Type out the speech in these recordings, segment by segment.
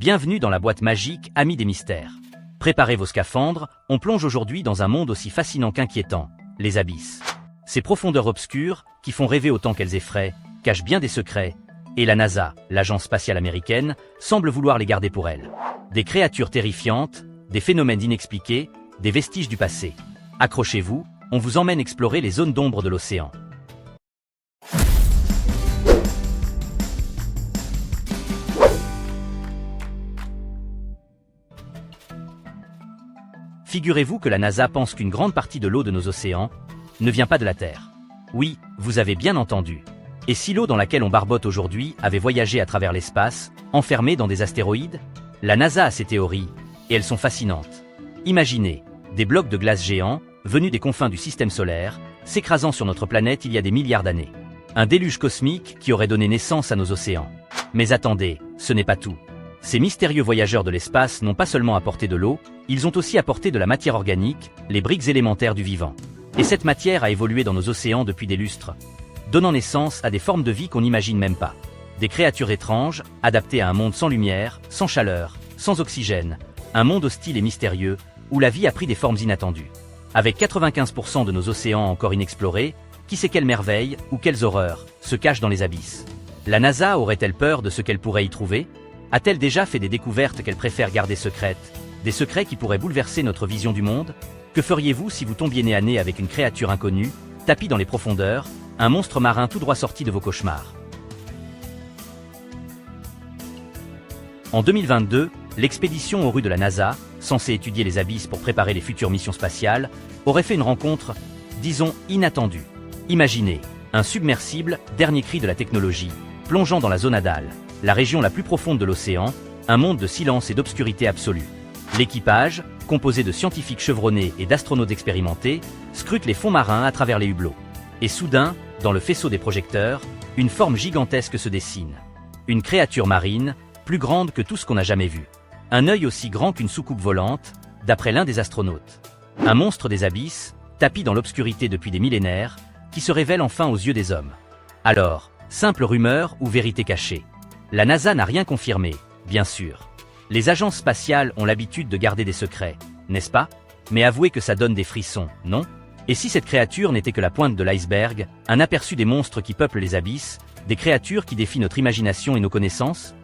Bienvenue dans la boîte magique, amis des mystères. Préparez vos scaphandres, on plonge aujourd'hui dans un monde aussi fascinant qu'inquiétant, les abysses. Ces profondeurs obscures, qui font rêver autant qu'elles effraient, cachent bien des secrets, et la NASA, l'agence spatiale américaine, semble vouloir les garder pour elle. Des créatures terrifiantes, des phénomènes inexpliqués, des vestiges du passé. Accrochez-vous, on vous emmène explorer les zones d'ombre de l'océan. Figurez-vous que la NASA pense qu'une grande partie de l'eau de nos océans ne vient pas de la Terre. Oui, vous avez bien entendu. Et si l'eau dans laquelle on barbote aujourd'hui avait voyagé à travers l'espace, enfermée dans des astéroïdes? La NASA a ses théories, et elles sont fascinantes. Imaginez, des blocs de glace géants, venus des confins du système solaire, s'écrasant sur notre planète il y a des milliards d'années. Un déluge cosmique qui aurait donné naissance à nos océans. Mais attendez, ce n'est pas tout. Ces mystérieux voyageurs de l'espace n'ont pas seulement apporté de l'eau, ils ont aussi apporté de la matière organique, les briques élémentaires du vivant. Et cette matière a évolué dans nos océans depuis des lustres, donnant naissance à des formes de vie qu'on n'imagine même pas. Des créatures étranges, adaptées à un monde sans lumière, sans chaleur, sans oxygène, un monde hostile et mystérieux, où la vie a pris des formes inattendues. Avec 95% de nos océans encore inexplorés, qui sait quelles merveilles, ou quelles horreurs, se cachent dans les abysses? La NASA aurait-elle peur de ce qu'elle pourrait y trouver? A-t-elle déjà fait des découvertes qu'elle préfère garder secrètes? Des secrets qui pourraient bouleverser notre vision du monde? Que feriez-vous si vous tombiez nez à nez avec une créature inconnue, tapie dans les profondeurs, un monstre marin tout droit sorti de vos cauchemars? En 2022, l'expédition Oru de la NASA, censée étudier les abysses pour préparer les futures missions spatiales, aurait fait une rencontre, disons, inattendue. Imaginez, un submersible, dernier cri de la technologie, plongeant dans la zone Hadal, la région la plus profonde de l'océan, un monde de silence et d'obscurité absolue. L'équipage, composé de scientifiques chevronnés et d'astronautes expérimentés, scrute les fonds marins à travers les hublots. Et soudain, dans le faisceau des projecteurs, une forme gigantesque se dessine. Une créature marine, plus grande que tout ce qu'on a jamais vu. Un œil aussi grand qu'une soucoupe volante, d'après l'un des astronautes. Un monstre des abysses, tapi dans l'obscurité depuis des millénaires, qui se révèle enfin aux yeux des hommes. Alors, simple rumeur ou vérité cachée? La NASA n'a rien confirmé, bien sûr. Les agences spatiales ont l'habitude de garder des secrets, n'est-ce pas? Mais avouez que ça donne des frissons, non? Et si cette créature n'était que la pointe de l'iceberg, un aperçu des monstres qui peuplent les abysses, des créatures qui défient notre imagination et nos connaissances?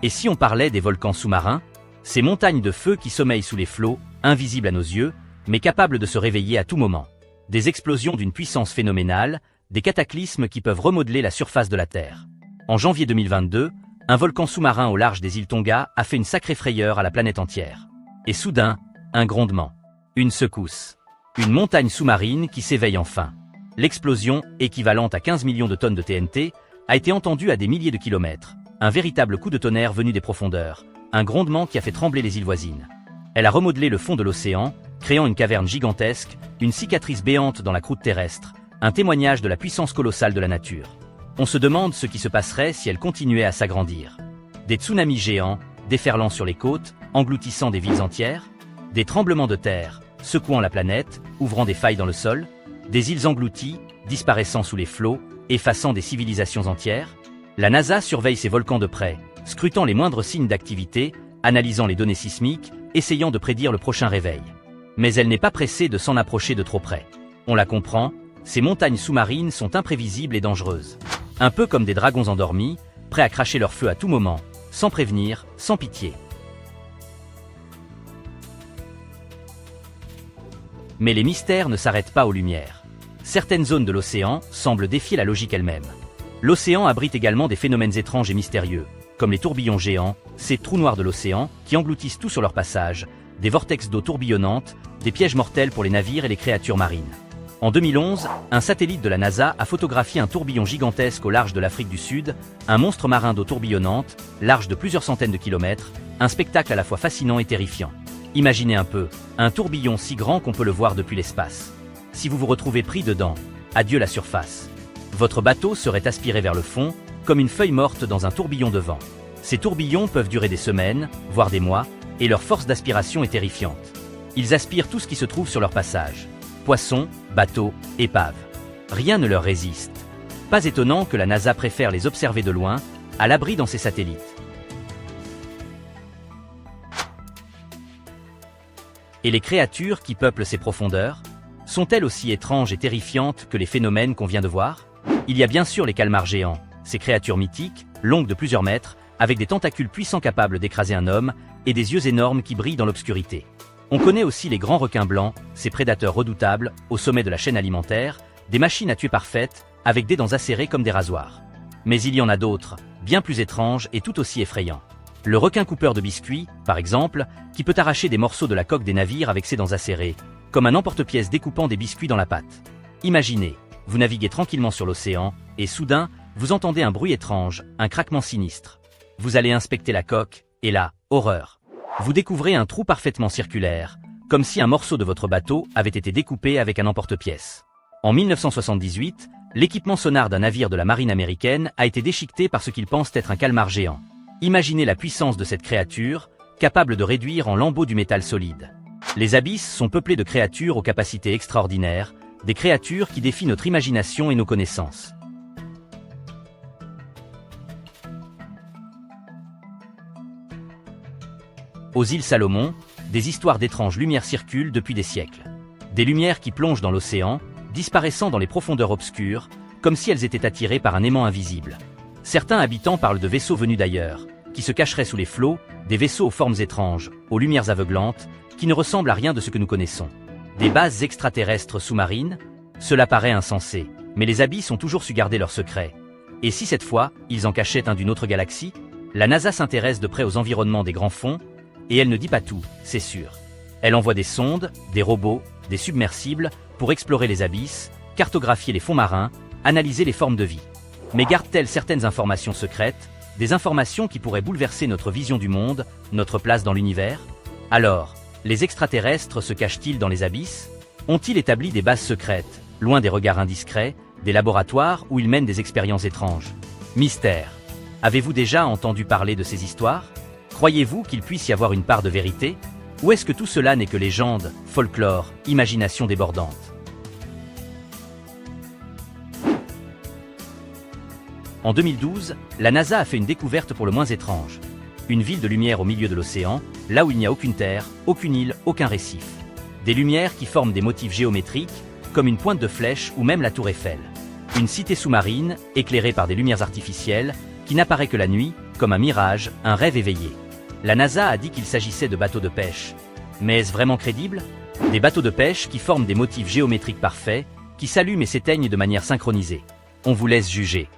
Et si on parlait des volcans sous-marins? Ces montagnes de feu qui sommeillent sous les flots, invisibles à nos yeux, mais capables de se réveiller à tout moment. Des explosions d'une puissance phénoménale, des cataclysmes qui peuvent remodeler la surface de la Terre. En janvier 2022, un volcan sous-marin au large des îles Tonga a fait une sacrée frayeur à la planète entière. Et soudain, un grondement, une secousse, une montagne sous-marine qui s'éveille enfin. L'explosion, équivalente à 15 millions de tonnes de TNT, a été entendue à des milliers de kilomètres. Un véritable coup de tonnerre venu des profondeurs, un grondement qui a fait trembler les îles voisines. Elle a remodelé le fond de l'océan, créant une caverne gigantesque, une cicatrice béante dans la croûte terrestre, un témoignage de la puissance colossale de la nature. On se demande ce qui se passerait si elle continuait à s'agrandir. Des tsunamis géants, déferlant sur les côtes, engloutissant des villes entières, des tremblements de terre, secouant la planète, ouvrant des failles dans le sol, des îles englouties, disparaissant sous les flots, effaçant des civilisations entières. La NASA surveille ces volcans de près, scrutant les moindres signes d'activité, analysant les données sismiques, essayant de prédire le prochain réveil. Mais elle n'est pas pressée de s'en approcher de trop près. On la comprend, ces montagnes sous-marines sont imprévisibles et dangereuses. Un peu comme des dragons endormis, prêts à cracher leur feu à tout moment, sans prévenir, sans pitié. Mais les mystères ne s'arrêtent pas aux lumières. Certaines zones de l'océan semblent défier la logique elle-même. L'océan abrite également des phénomènes étranges et mystérieux, comme les tourbillons géants, ces trous noirs de l'océan qui engloutissent tout sur leur passage, des vortex d'eau tourbillonnantes, des pièges mortels pour les navires et les créatures marines. En 2011, un satellite de la NASA a photographié un tourbillon gigantesque au large de l'Afrique du Sud, un monstre marin d'eau tourbillonnante, large de plusieurs centaines de kilomètres, un spectacle à la fois fascinant et terrifiant. Imaginez un peu, un tourbillon si grand qu'on peut le voir depuis l'espace. Si vous vous retrouvez pris dedans, adieu la surface. Votre bateau serait aspiré vers le fond, comme une feuille morte dans un tourbillon de vent. Ces tourbillons peuvent durer des semaines, voire des mois, et leur force d'aspiration est terrifiante. Ils aspirent tout ce qui se trouve sur leur passage. Poissons, bateaux, épaves. Rien ne leur résiste. Pas étonnant que la NASA préfère les observer de loin, à l'abri dans ses satellites. Et les créatures qui peuplent ces profondeurs sont-elles aussi étranges et terrifiantes que les phénomènes qu'on vient de voir? Il y a bien sûr les calmars géants, ces créatures mythiques, longues de plusieurs mètres, avec des tentacules puissants capables d'écraser un homme et des yeux énormes qui brillent dans l'obscurité. On connaît aussi les grands requins blancs, ces prédateurs redoutables, au sommet de la chaîne alimentaire, des machines à tuer parfaites, avec des dents acérées comme des rasoirs. Mais il y en a d'autres, bien plus étranges et tout aussi effrayants. Le requin coupeur de biscuits, par exemple, qui peut arracher des morceaux de la coque des navires avec ses dents acérées, comme un emporte-pièce découpant des biscuits dans la pâte. Imaginez, vous naviguez tranquillement sur l'océan, et soudain, vous entendez un bruit étrange, un craquement sinistre. Vous allez inspecter la coque, et là, horreur. Vous découvrez un trou parfaitement circulaire, comme si un morceau de votre bateau avait été découpé avec un emporte-pièce. En 1978, l'équipement sonar d'un navire de la marine américaine a été déchiqueté par ce qu'ils pensent être un calmar géant. Imaginez la puissance de cette créature, capable de réduire en lambeaux du métal solide. Les abysses sont peuplés de créatures aux capacités extraordinaires, des créatures qui défient notre imagination et nos connaissances. Aux îles Salomon, des histoires d'étranges lumières circulent depuis des siècles. Des lumières qui plongent dans l'océan, disparaissant dans les profondeurs obscures, comme si elles étaient attirées par un aimant invisible. Certains habitants parlent de vaisseaux venus d'ailleurs, qui se cacheraient sous les flots, des vaisseaux aux formes étranges, aux lumières aveuglantes, qui ne ressemblent à rien de ce que nous connaissons. Des bases extraterrestres sous-marines? Cela paraît insensé, mais les abysses ont toujours su garder leurs secrets. Et si cette fois, ils en cachaient un d'une autre galaxie? La NASA s'intéresse de près aux environnements des grands fonds, et elle ne dit pas tout, c'est sûr. Elle envoie des sondes, des robots, des submersibles, pour explorer les abysses, cartographier les fonds marins, analyser les formes de vie. Mais garde-t-elle certaines informations secrètes, des informations qui pourraient bouleverser notre vision du monde, notre place dans l'univers? Alors, les extraterrestres se cachent-ils dans les abysses? Ont-ils établi des bases secrètes, loin des regards indiscrets, des laboratoires où ils mènent des expériences étranges? Mystère. Avez-vous déjà entendu parler de ces histoires? Croyez-vous qu'il puisse y avoir une part de vérité? Ou est-ce que tout cela n'est que légende, folklore, imagination débordante? En 2012, la NASA a fait une découverte pour le moins étrange. Une ville de lumière au milieu de l'océan, là où il n'y a aucune terre, aucune île, aucun récif. Des lumières qui forment des motifs géométriques, comme une pointe de flèche ou même la tour Eiffel. Une cité sous-marine, éclairée par des lumières artificielles, qui n'apparaît que la nuit, comme un mirage, un rêve éveillé. La NASA a dit qu'il s'agissait de bateaux de pêche. Mais est-ce vraiment crédible? Des bateaux de pêche qui forment des motifs géométriques parfaits, qui s'allument et s'éteignent de manière synchronisée. On vous laisse juger.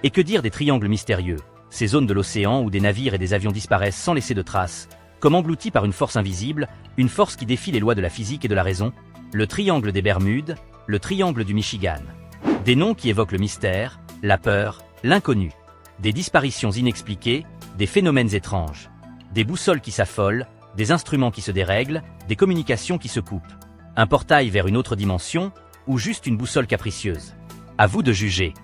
Et que dire des triangles mystérieux, ces zones de l'océan où des navires et des avions disparaissent sans laisser de traces, comme engloutis par une force invisible, une force qui défie les lois de la physique et de la raison? Le triangle des Bermudes, le triangle du Michigan. Des noms qui évoquent le mystère, la peur, l'inconnu. Des disparitions inexpliquées, des phénomènes étranges. Des boussoles qui s'affolent, des instruments qui se dérèglent, des communications qui se coupent. Un portail vers une autre dimension, ou juste une boussole capricieuse? À vous de juger.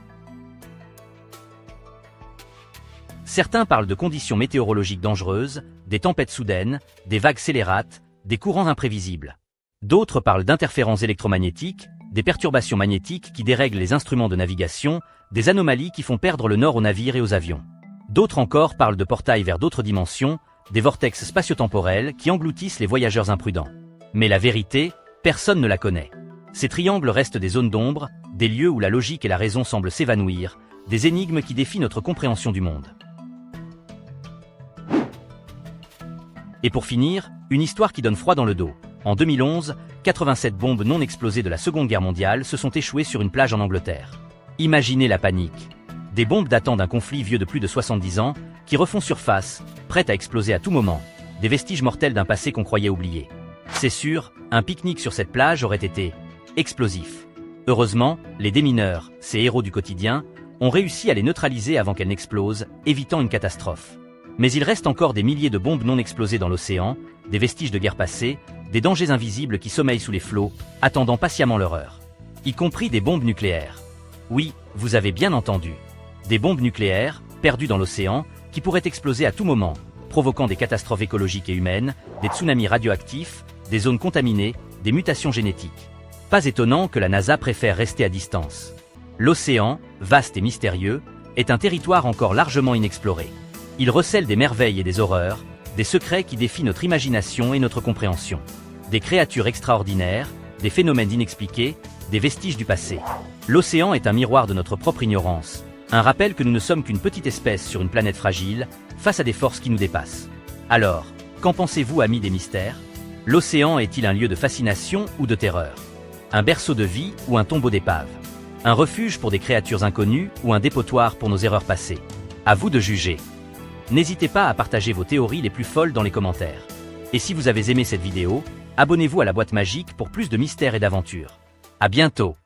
Certains parlent de conditions météorologiques dangereuses, des tempêtes soudaines, des vagues scélérates, des courants imprévisibles. D'autres parlent d'interférences électromagnétiques, des perturbations magnétiques qui dérèglent les instruments de navigation, des anomalies qui font perdre le nord aux navires et aux avions. D'autres encore parlent de portails vers d'autres dimensions, des vortex spatio-temporels qui engloutissent les voyageurs imprudents. Mais la vérité, personne ne la connaît. Ces triangles restent des zones d'ombre, des lieux où la logique et la raison semblent s'évanouir, des énigmes qui défient notre compréhension du monde. Et pour finir, une histoire qui donne froid dans le dos. En 2011, 87 bombes non explosées de la Seconde Guerre mondiale se sont échouées sur une plage en Angleterre. Imaginez la panique. Des bombes datant d'un conflit vieux de plus de 70 ans, qui refont surface, prêtes à exploser à tout moment, des vestiges mortels d'un passé qu'on croyait oublié. C'est sûr, un pique-nique sur cette plage aurait été explosif. Heureusement, les démineurs, ces héros du quotidien, ont réussi à les neutraliser avant qu'elles n'explosent, évitant une catastrophe. Mais il reste encore des milliers de bombes non explosées dans l'océan, des vestiges de guerre passée, des dangers invisibles qui sommeillent sous les flots, attendant patiemment leur heure. Y compris des bombes nucléaires. Oui, vous avez bien entendu. Des bombes nucléaires, perdues dans l'océan, qui pourraient exploser à tout moment, provoquant des catastrophes écologiques et humaines, des tsunamis radioactifs, des zones contaminées, des mutations génétiques. Pas étonnant que la NASA préfère rester à distance. L'océan, vaste et mystérieux, est un territoire encore largement inexploré. Il recèle des merveilles et des horreurs, des secrets qui défient notre imagination et notre compréhension. Des créatures extraordinaires, des phénomènes inexpliqués, des vestiges du passé. L'océan est un miroir de notre propre ignorance, un rappel que nous ne sommes qu'une petite espèce sur une planète fragile, face à des forces qui nous dépassent. Alors, qu'en pensez-vous, amis des mystères? L'océan est-il un lieu de fascination ou de terreur? Un berceau de vie ou un tombeau d'épave? Un refuge pour des créatures inconnues ou un dépotoir pour nos erreurs passées? À vous de juger. N'hésitez pas à partager vos théories les plus folles dans les commentaires. Et si vous avez aimé cette vidéo, abonnez-vous à la boîte magique pour plus de mystères et d'aventures. À bientôt!